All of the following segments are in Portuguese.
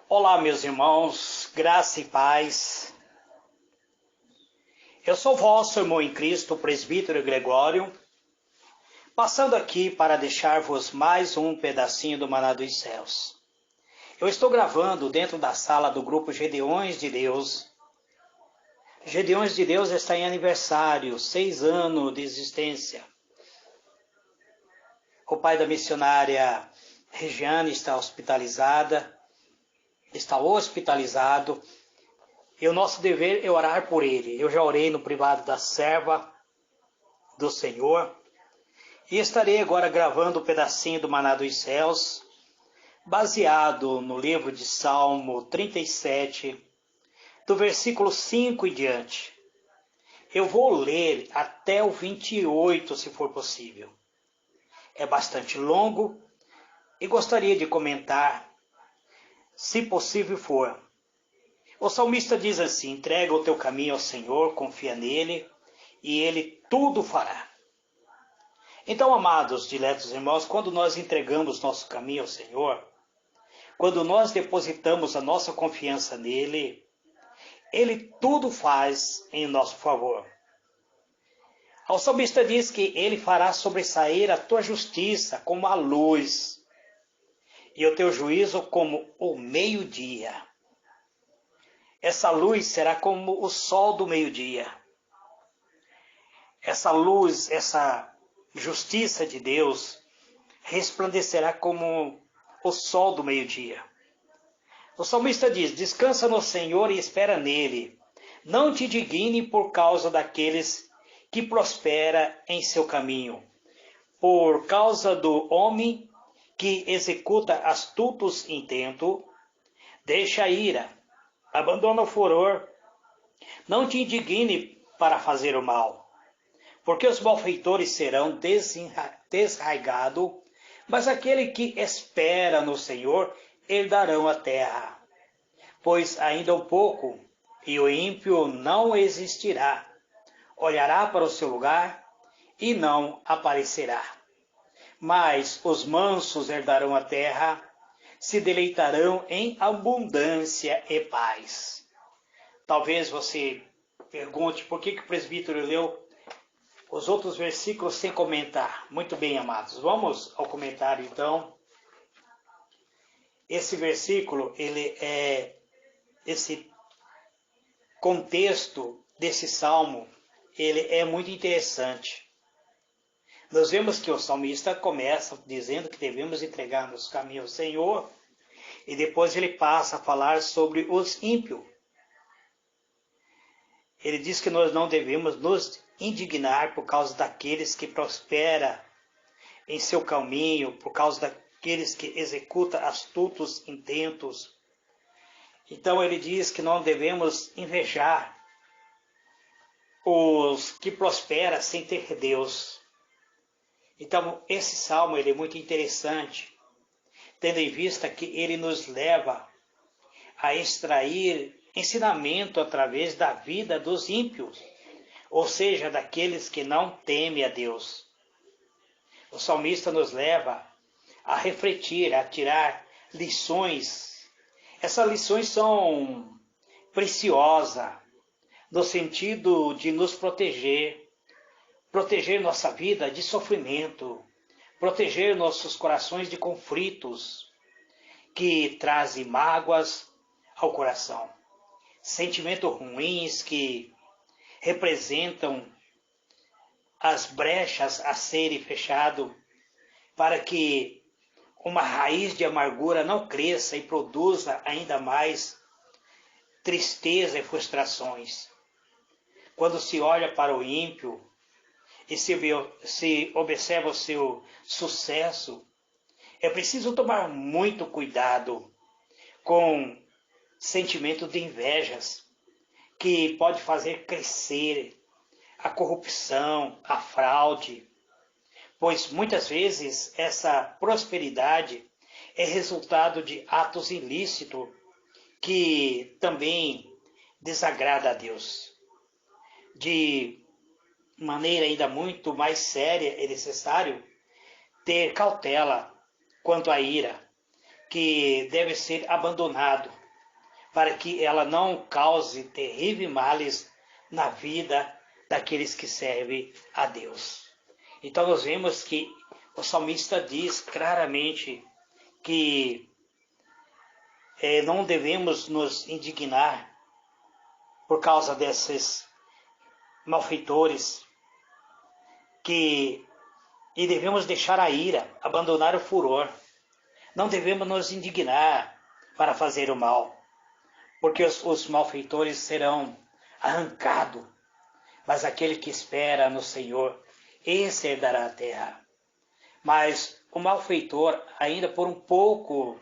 Olá, meus irmãos, graça e paz. Eu sou vosso irmão em Cristo, o presbítero Gregório, passando aqui para deixar-vos mais um pedacinho do Maná dos Céus. Eu estou gravando dentro da sala do grupo Gedeões de Deus. Gedeões de Deus está em aniversário, 6 anos de existência. O pai da missionária Regiane está hospitalizado. E o nosso dever é orar por ele. Eu já orei no privado da serva do Senhor. E estarei agora gravando um pedacinho do Maná dos Céus, baseado no livro de Salmo 37, do versículo 5 em diante. Eu vou ler até o 28, se for possível. É bastante longo e gostaria de comentar, se possível for. O salmista diz assim: entrega o teu caminho ao Senhor, confia nele, e ele tudo fará. Então, amados, diletos irmãos, quando nós entregamos nosso caminho ao Senhor, quando nós depositamos a nossa confiança nele, ele tudo faz em nosso favor. O salmista diz que ele fará sobressair a tua justiça como a luz, e o teu juízo como o meio-dia. Essa luz será como o sol do meio-dia. Essa luz, essa justiça de Deus, resplandecerá como o sol do meio-dia. O salmista diz: descansa no Senhor e espera nele. Não te indigne por causa daqueles que prospera em seu caminho, por causa do homem que executa astutos intento. Deixa a ira, abandona o furor, não te indigne para fazer o mal, porque os malfeitores serão desraigados, mas aquele que espera no Senhor herdarão a terra. Pois ainda um pouco, e o ímpio não existirá, olhará para o seu lugar e não aparecerá. Mas os mansos herdarão a terra, se deleitarão em abundância e paz. Talvez você pergunte por que o presbítero leu os outros versículos sem comentar. Muito bem, amados. Vamos ao comentário, então. Esse versículo, esse contexto desse salmo, ele é muito interessante. Nós vemos que o salmista começa dizendo que devemos entregar nosso caminho ao Senhor, e depois ele passa a falar sobre os ímpios. Ele diz que nós não devemos nos indignar por causa daqueles que prosperam em seu caminho, por causa daqueles que executam astutos intentos. Então ele diz que não devemos invejar os que prosperam sem ter Deus. Então esse salmo ele é muito interessante, tendo em vista que ele nos leva a extrair ensinamento através da vida dos ímpios, ou seja, daqueles que não temem a Deus. O salmista nos leva a refletir, a tirar lições. Essas lições são preciosas, no sentido de nos proteger nossa vida de sofrimento, proteger nossos corações de conflitos que trazem mágoas ao coração, sentimentos ruins que representam as brechas a serem fechadas para que uma raiz de amargura não cresça e produza ainda mais tristeza e frustrações. Quando se olha para o ímpio e se observa o seu sucesso, é preciso tomar muito cuidado com sentimento de invejas, que pode fazer crescer a corrupção, a fraude, pois muitas vezes essa prosperidade é resultado de atos ilícitos que também desagrada a Deus. De maneira ainda muito mais séria, é necessário ter cautela quanto à ira, que deve ser abandonado para que ela não cause terríveis males na vida daqueles que servem a Deus. Então nós vemos que o salmista diz claramente que não devemos nos indignar por causa desses malfeitores, e devemos deixar a ira, abandonar o furor. Não devemos nos indignar para fazer o mal, porque os malfeitores serão arrancados, mas aquele que espera no Senhor, esse herdará a terra. Mas o malfeitor, ainda por um pouco,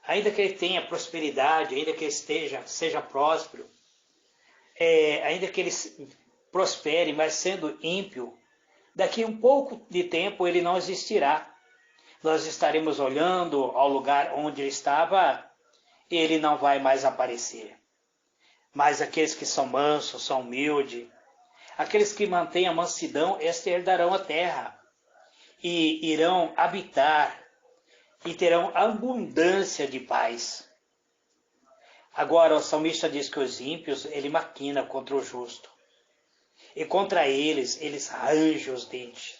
ainda que ele tenha prosperidade, ainda que ele seja próspero, ainda que ele prospere, mas sendo ímpio, daqui a um pouco de tempo ele não existirá. Nós estaremos olhando ao lugar onde ele estava e ele não vai mais aparecer. Mas aqueles que são mansos, são humildes, aqueles que mantêm a mansidão, estes herdarão a terra e irão habitar e terão abundância de paz. Agora o salmista diz que os ímpios, ele maquina contra o justo. E contra eles rangem os dentes.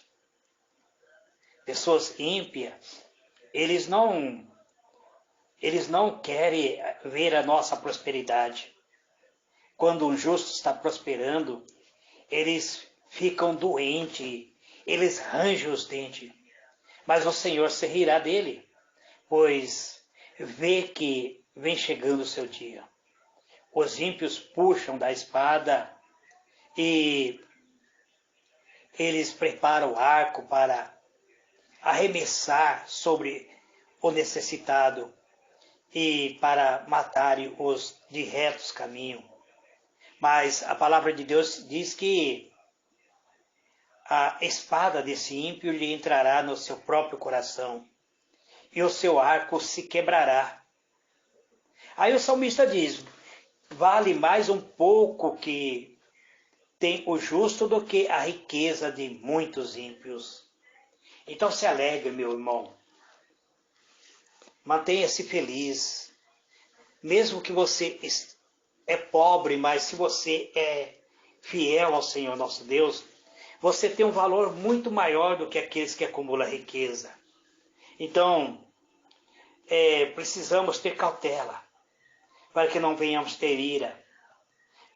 Pessoas ímpias, eles não querem ver a nossa prosperidade. Quando um justo está prosperando, eles ficam doentes, eles rangem os dentes. Mas o Senhor se rirá dele, pois vê que vem chegando o seu dia. Os ímpios puxam da espada e eles preparam o arco para arremessar sobre o necessitado e para matarem os de retos caminho. Mas a palavra de Deus diz que a espada desse ímpio lhe entrará no seu próprio coração e o seu arco se quebrará. Aí o salmista diz, vale mais um pouco que tem o justo do que a riqueza de muitos ímpios. Então se alegre, meu irmão. Mantenha-se feliz. Mesmo que você é pobre, mas se você é fiel ao Senhor nosso Deus, você tem um valor muito maior do que aqueles que acumulam riqueza. Então, precisamos ter cautela, para que não venhamos ter ira,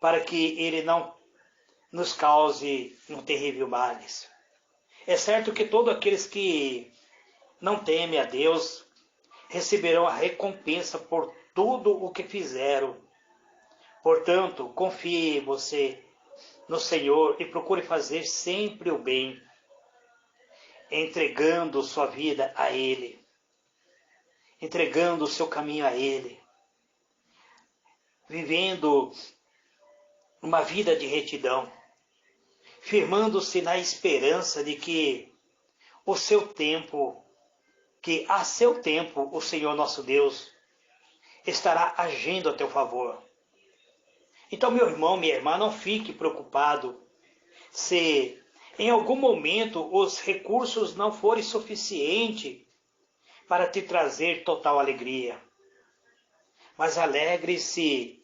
para que ele não nos cause um terrível males. É certo que todos aqueles que não temem a Deus receberão a recompensa por tudo o que fizeram. Portanto, confie você no Senhor e procure fazer sempre o bem, entregando sua vida a Ele, entregando o seu caminho a Ele, vivendo uma vida de retidão, firmando-se na esperança de que a seu tempo o Senhor nosso Deus estará agindo a teu favor. Então, meu irmão, minha irmã, não fique preocupado se em algum momento os recursos não forem suficientes para te trazer total alegria. Mas alegre-se,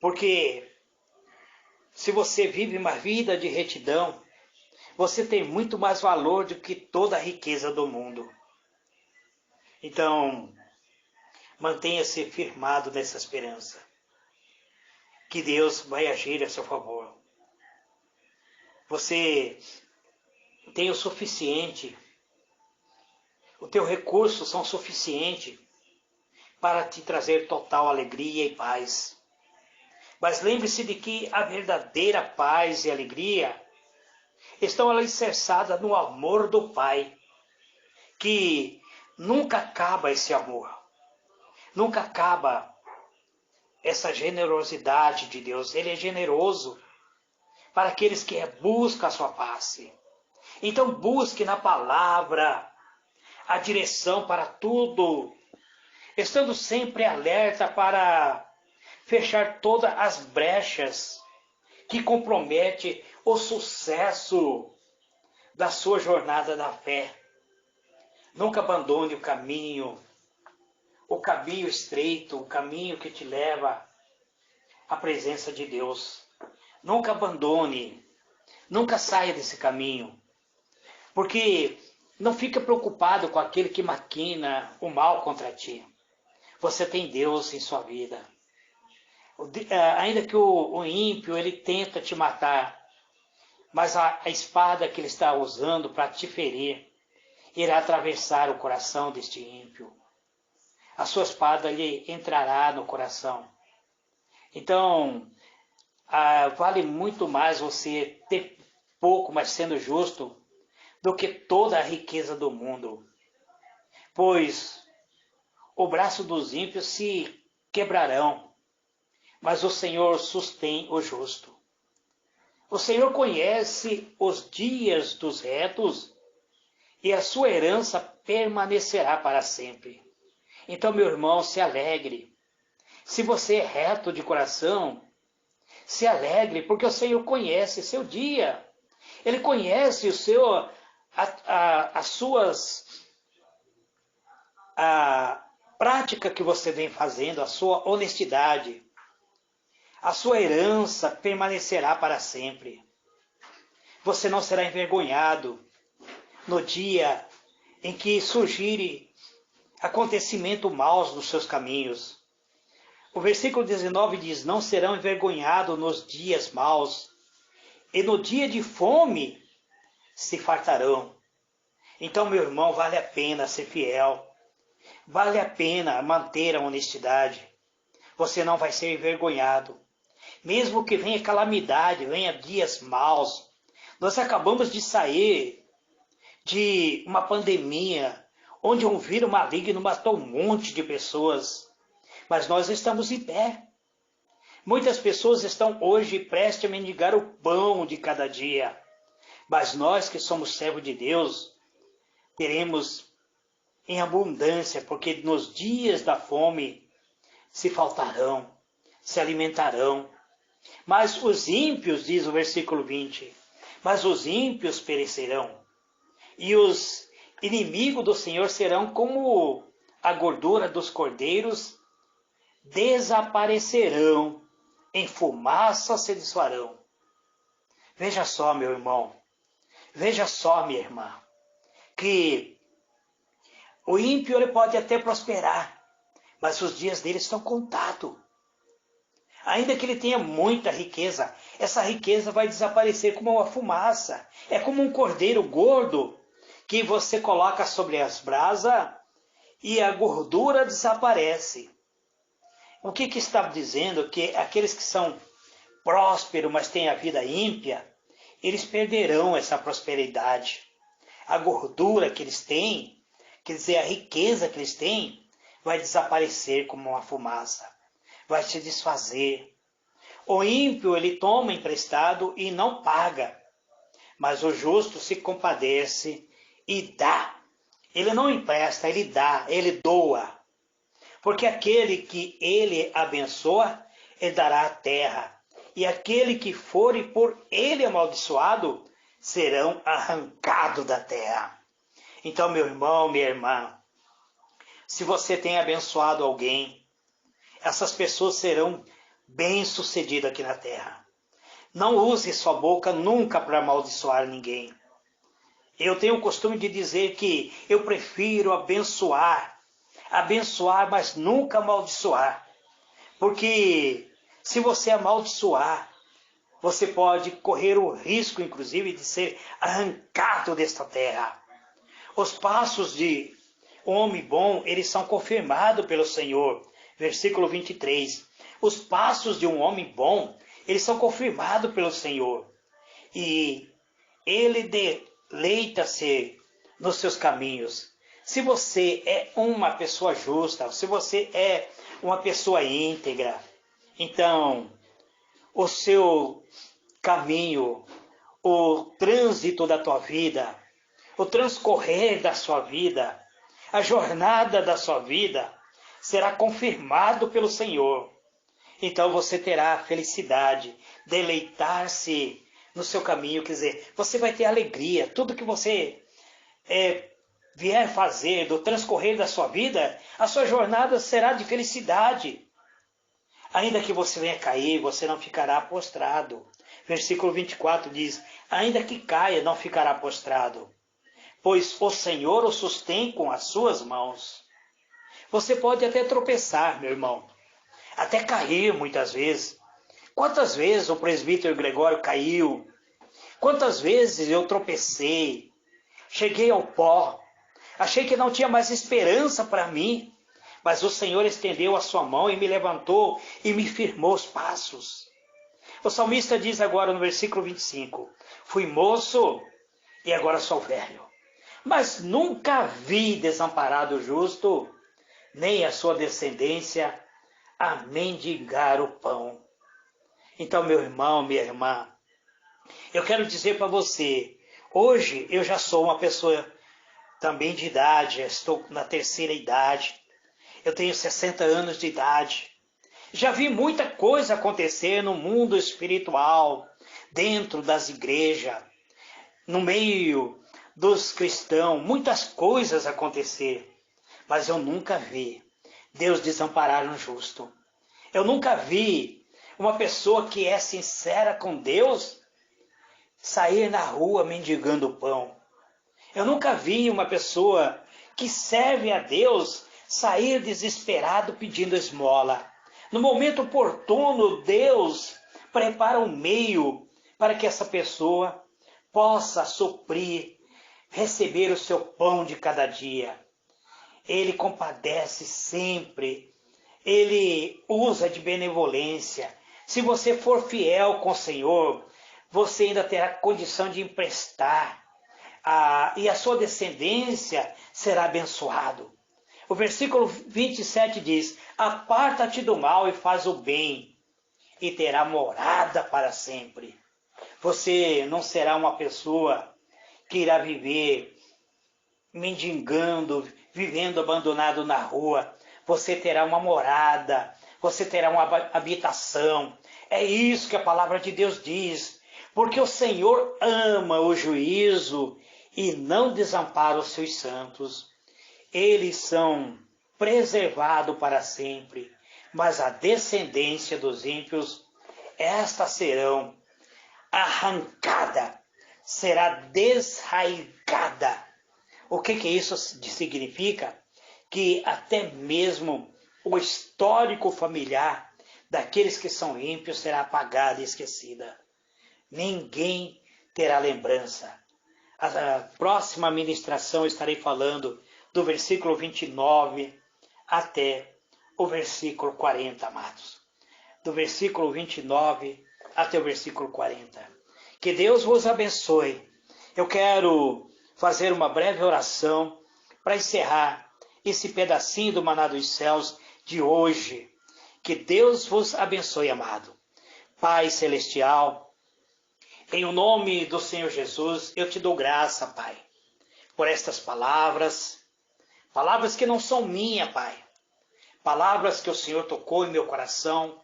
porque se você vive uma vida de retidão, você tem muito mais valor do que toda a riqueza do mundo. Então, mantenha-se firmado nessa esperança, que Deus vai agir a seu favor. Você tem o suficiente, os teus recursos são suficientes para te trazer total alegria e paz. Mas lembre-se de que a verdadeira paz e alegria estão alicerçadas no amor do Pai, que nunca acaba esse amor, nunca acaba essa generosidade de Deus. Ele é generoso para aqueles que buscam a sua face. Então busque na palavra a direção para tudo, estando sempre alerta para fechar todas as brechas que comprometem o sucesso da sua jornada da fé. Nunca abandone o caminho. o caminho estreito, o caminho que te leva à presença de Deus. Nunca abandone, nunca saia desse caminho, porque não fica preocupado com aquele que maquina o mal contra ti. Você tem Deus em sua vida. Ainda que o ímpio ele tenta te matar, mas a espada que ele está usando para te ferir irá atravessar o coração deste ímpio. A sua espada lhe entrará no coração. Então, vale muito mais você ter pouco, mas sendo justo, do que toda a riqueza do mundo. Pois o braço dos ímpios se quebrarão, mas o Senhor sustém o justo. O Senhor conhece os dias dos retos e a sua herança permanecerá para sempre. Então, meu irmão, se alegre. Se você é reto de coração, se alegre, porque o Senhor conhece seu dia. Ele conhece a prática que você vem fazendo, a sua honestidade. A sua herança permanecerá para sempre. Você não será envergonhado no dia em que surgirem acontecimentos maus nos seus caminhos. O versículo 19 diz: não serão envergonhados nos dias maus, e no dia de fome se fartarão. Então, meu irmão, vale a pena ser fiel. Vale a pena manter a honestidade. Você não vai ser envergonhado. Mesmo que venha calamidade, venha dias maus. Nós acabamos de sair de uma pandemia, onde um vírus maligno matou um monte de pessoas. Mas nós estamos em pé. Muitas pessoas estão hoje prestes a mendigar o pão de cada dia. Mas nós que somos servos de Deus, teremos em abundância, porque nos dias da fome se faltarão, se alimentarão. Mas os ímpios, diz o versículo 20, mas os ímpios perecerão. E os inimigos do Senhor serão como a gordura dos cordeiros, desaparecerão, em fumaça se desfarão. Veja só, meu irmão, veja só, minha irmã, que o ímpio ele pode até prosperar, mas os dias dele estão contados. Ainda que ele tenha muita riqueza, essa riqueza vai desaparecer como uma fumaça. É como um cordeiro gordo que você coloca sobre as brasas e a gordura desaparece. O que está dizendo? Que aqueles que são prósperos, mas têm a vida ímpia, eles perderão essa prosperidade. A gordura que eles têm, quer dizer, a riqueza que eles têm, vai desaparecer como uma fumaça. Vai se desfazer. O ímpio, ele toma emprestado e não paga. Mas o justo se compadece e dá. Ele não empresta, ele dá, ele doa. Porque aquele que ele abençoa, ele dará a terra. E aquele que for e por ele amaldiçoado, serão arrancados da terra. Então, meu irmão, minha irmã, se você tem abençoado alguém, essas pessoas serão bem-sucedidas aqui na terra. Não use sua boca nunca para amaldiçoar ninguém. Eu tenho o costume de dizer que eu prefiro abençoar, mas nunca amaldiçoar. Porque se você amaldiçoar, você pode correr o risco, inclusive, de ser arrancado desta terra. Os passos de um homem bom, eles são confirmados pelo Senhor. Versículo 23. Os passos de um homem bom, eles são confirmados pelo Senhor. E ele deleita-se nos seus caminhos. Se você é uma pessoa justa, se você é uma pessoa íntegra, então o seu caminho, o trânsito da tua vida, o transcorrer da sua vida, a jornada da sua vida, será confirmado pelo Senhor. Então você terá a felicidade, deleitar-se no seu caminho, quer dizer, você vai ter alegria, tudo que você vier fazer do transcorrer da sua vida, a sua jornada será de felicidade. Ainda que você venha cair, você não ficará prostrado. Versículo 24 diz, ainda que caia, não ficará prostrado, pois o Senhor o sustém com as suas mãos. Você pode até tropeçar, meu irmão, até cair muitas vezes. Quantas vezes o presbítero Gregório caiu? Quantas vezes eu tropecei? Cheguei ao pó. Achei que não tinha mais esperança para mim. Mas o Senhor estendeu a sua mão e me levantou e me firmou os passos. O salmista diz agora no versículo 25, fui moço e agora sou velho, mas nunca vi desamparado o justo, nem a sua descendência a mendigar o pão. Então, meu irmão, minha irmã, eu quero dizer para você, hoje eu já sou uma pessoa também de idade, estou na terceira idade, eu tenho 60 anos de idade. Já vi muita coisa acontecer no mundo espiritual, dentro das igrejas, no meio dos cristãos, muitas coisas acontecer. Mas eu nunca vi Deus desamparar um justo. Eu nunca vi uma pessoa que é sincera com Deus sair na rua mendigando pão. Eu nunca vi uma pessoa que serve a Deus sair desesperado pedindo esmola. No momento oportuno, Deus prepara um meio para que essa pessoa possa suprir, receber o seu pão de cada dia. Ele compadece sempre, ele usa de benevolência. Se você for fiel com o Senhor, você ainda terá condição de emprestar, e a sua descendência será abençoado. O versículo 27 diz, aparta-te do mal e faz o bem, e terá morada para sempre. Você não será uma pessoa que irá viver mendigando, vivendo abandonado na rua. Você terá uma morada, você terá uma habitação. É isso que a palavra de Deus diz. Porque o Senhor ama o juízo e não desampara os seus santos. Eles são preservados para sempre, mas a descendência dos ímpios, estas serão arrancada, será desraigada. O que isso significa? Que até mesmo o histórico familiar daqueles que são ímpios será apagado e esquecida. Ninguém terá lembrança. A próxima ministração estarei falando do versículo 29 até o versículo 40, amados. Do versículo 29 até o versículo 40. Que Deus vos abençoe. Eu quero fazer uma breve oração para encerrar esse pedacinho do Maná dos Céus de hoje. Que Deus vos abençoe, amado. Pai Celestial, em o nome do Senhor Jesus, eu te dou graça, Pai, por estas palavras que não são minhas, Pai, palavras que o Senhor tocou em meu coração,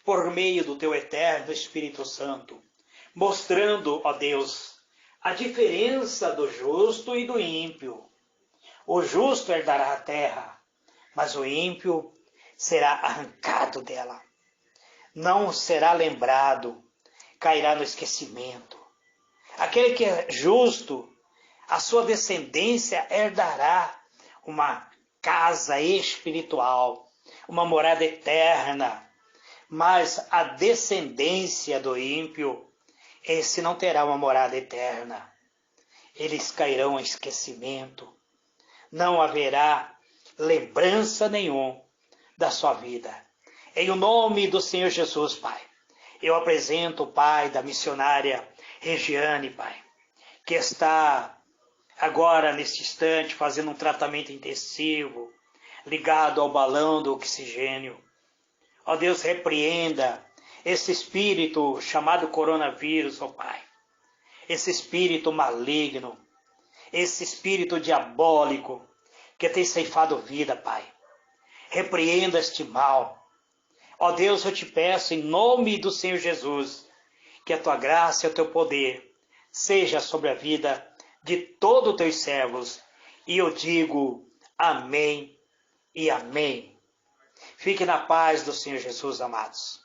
por meio do Teu eterno Espírito Santo, mostrando, ó Deus, a diferença do justo e do ímpio. O justo herdará a terra, mas o ímpio será arrancado dela. Não será lembrado, cairá no esquecimento. Aquele que é justo, a sua descendência herdará uma casa espiritual, uma morada eterna. Mas a descendência do ímpio, esse não terá uma morada eterna. Eles cairão em esquecimento. Não haverá lembrança nenhuma da sua vida. Em o nome do Senhor Jesus, Pai, eu apresento o Pai da missionária Regiane, Pai, que está agora, neste instante, fazendo um tratamento intensivo, ligado ao balão do oxigênio. Ó Deus, repreenda esse espírito chamado coronavírus, ó Pai. Esse espírito maligno, esse espírito diabólico que tem ceifado vida, Pai. Repreenda este mal. Ó Deus, eu te peço em nome do Senhor Jesus, que a tua graça e o teu poder seja sobre a vida de todos os teus servos E eu digo amém e amém. Fique na paz do Senhor Jesus, amados.